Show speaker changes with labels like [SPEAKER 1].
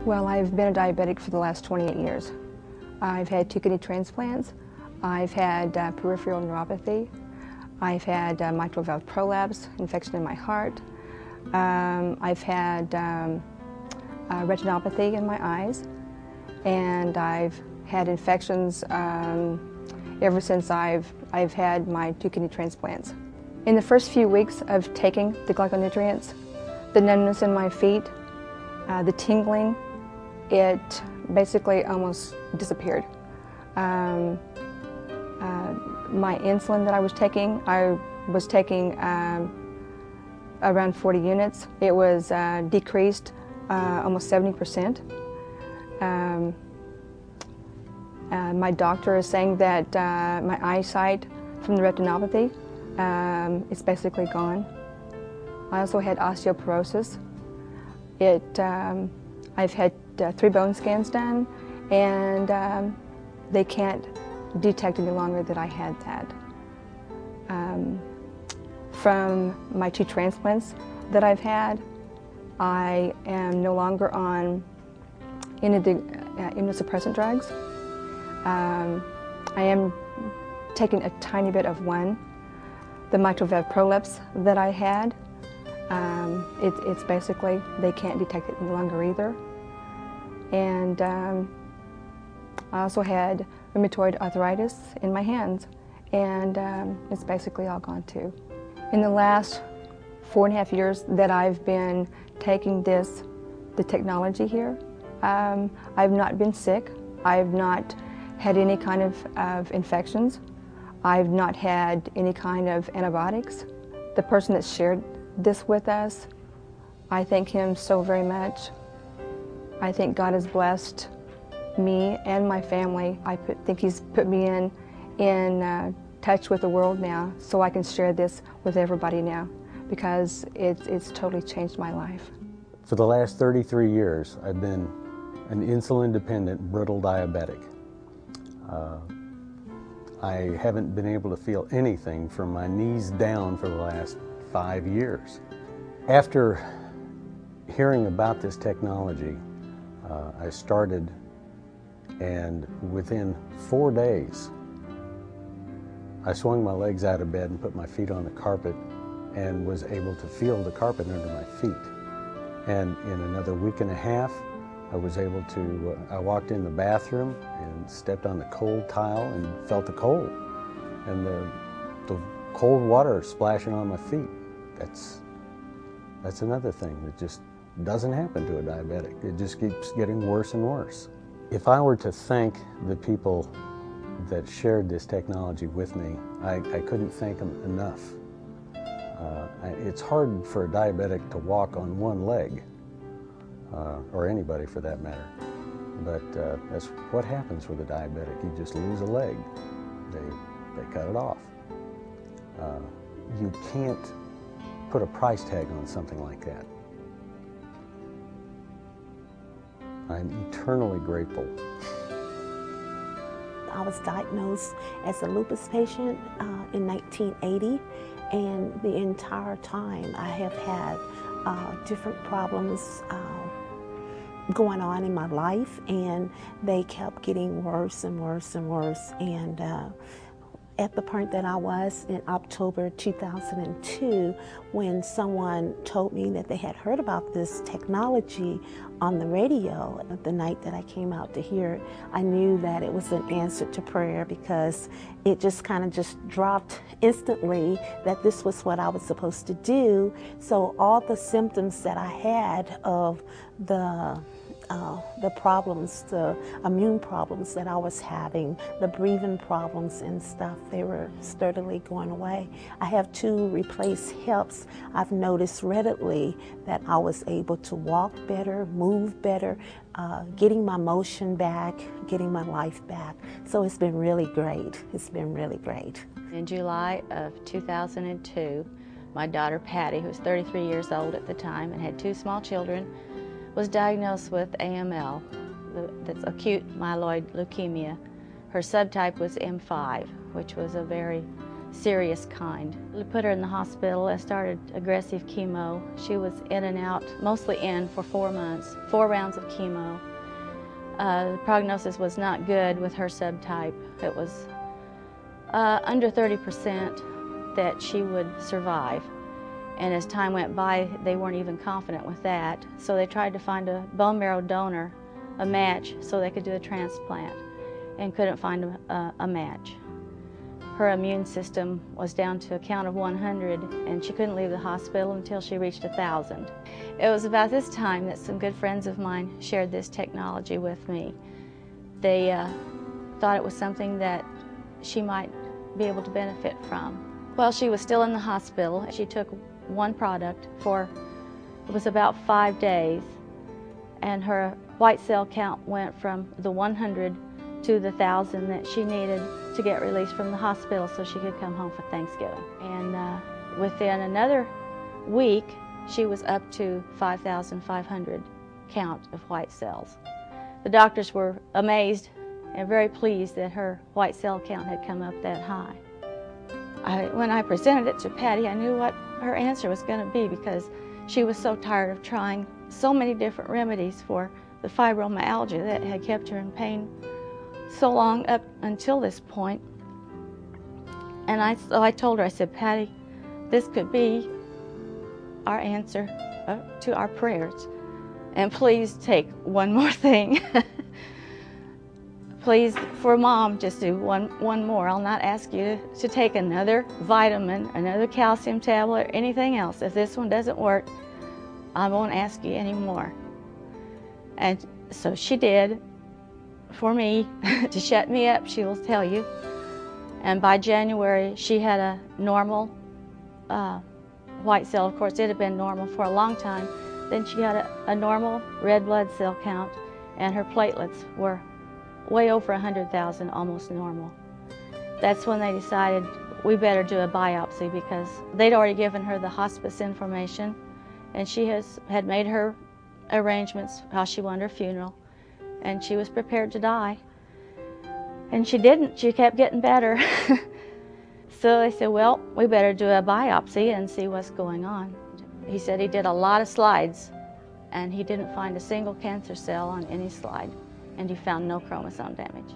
[SPEAKER 1] Well, I've been a diabetic for the last 28 years. I've had 2 kidney transplants. I've had peripheral neuropathy. I've had mitral valve prolapse, infection in my heart. I've had retinopathy in my eyes. And I've had infections ever since I've had my 2 kidney transplants. In the first few weeks of taking the glyconutrients, the numbness in my feet, the tingling, it basically almost disappeared. My insulin that I was taking around 40 units. It was decreased almost 70%. My doctor is saying that my eyesight from the retinopathy is basically gone. I also had osteoporosis. I've had 3 bone scans done, and they can't detect any longer that I had that. From my 2 transplants that I've had, I am no longer on any of the immunosuppressant drugs. I am taking a tiny bit of one. The mitral valve prolapse that I had, it's basically, they can't detect it any longer either. And I also had rheumatoid arthritis in my hands, and it's basically all gone too. In the last 4.5 years that I've been taking the technology here, I've not been sick. I've not had any kind of infections. I've not had any kind of antibiotics. The person that shared this with us, I thank him so very much. I think God has blessed me and my family. I think He's put me in touch with the world now, so I can share this with everybody now, because it's totally changed my life.
[SPEAKER 2] For the last 33 years, I've been an insulin-dependent, brittle diabetic. I haven't been able to feel anything from my knees down for the last 5 years. After hearing about this technology, I started, and within 4 days, I swung my legs out of bed and put my feet on the carpet and was able to feel the carpet under my feet. And in another week and a half, I was able to, I walked in the bathroom and stepped on the cold tile and felt the cold. And the cold water splashing on my feet. That's another thing that just doesn't happen to a diabetic. It just keeps getting worse and worse. If I were to thank the people that shared this technology with me, I couldn't thank them enough. It's hard for a diabetic to walk on one leg, or anybody for that matter. But that's what happens with a diabetic. You just lose a leg. They cut it off. You can't put a price tag on something like that. I'm eternally grateful.
[SPEAKER 3] I was diagnosed as a lupus patient in 1980, and the entire time I have had different problems going on in my life, and they kept getting worse and worse and worse. And at the point that I was in October 2002, when someone told me that they had heard about this technology on the radio, the night that I came out to hear it, I knew that it was an answer to prayer, because it just kind of just dropped instantly that this was what I was supposed to do. So all the symptoms that I had of the problems, the immune problems that I was having, the breathing problems and stuff, they were sturdily going away. I have 2 replaced hips. I've noticed readily that I was able to walk better, move better, getting my motion back, getting my life back. So it's been really great. It's been really great.
[SPEAKER 4] In July of 2002, my daughter Patty, who was 33 years old at the time and had 2 small children, was diagnosed with AML, that's acute myeloid leukemia. Her subtype was M5, which was a very serious kind. We put her in the hospital and started aggressive chemo. She was in and out, mostly in for 4 months, 4 rounds of chemo. The prognosis was not good with her subtype. It was under 30% that she would survive. And as time went by, they weren't even confident with that. So they tried to find a bone marrow donor, a match, so they could do a transplant, and couldn't find a match. Her immune system was down to a count of 100, and she couldn't leave the hospital until she reached 1,000. It was about this time that some good friends of mine shared this technology with me. They thought it was something that she might be able to benefit from. While she was still in the hospital, she took one product for, it was about 5 days, and her white cell count went from the 100 to the 1,000 that she needed to get released from the hospital so she could come home for Thanksgiving. And within another week, she was up to 5,500 count of white cells. The doctors were amazed and very pleased that her white cell count had come up that high. When I presented it to Patty, I knew what her answer was going to be, because she was so tired of trying so many different remedies for the fibromyalgia that had kept her in pain so long up until this point. And so I told her, I said, Patty, this could be our answer to our prayers. And please take one more thing. Please, for Mom, just do one more. I'll not ask you to take another vitamin, another calcium tablet, or anything else. If this one doesn't work, I won't ask you anymore. And so she did, for me, to shut me up, she will tell you. And by January, she had a normal white cell. Of course, it had been normal for a long time. Then she had a normal red blood cell count, and her platelets were way over 100,000, almost normal. That's when they decided we better do a biopsy, because they'd already given her the hospice information, and she had made her arrangements how she wanted her funeral, and she was prepared to die. And she didn't. She kept getting better. So they said, well, we better do a biopsy and see what's going on. He said he did a lot of slides, and he didn't find a single cancer cell on any slide, and he found no chromosome damage.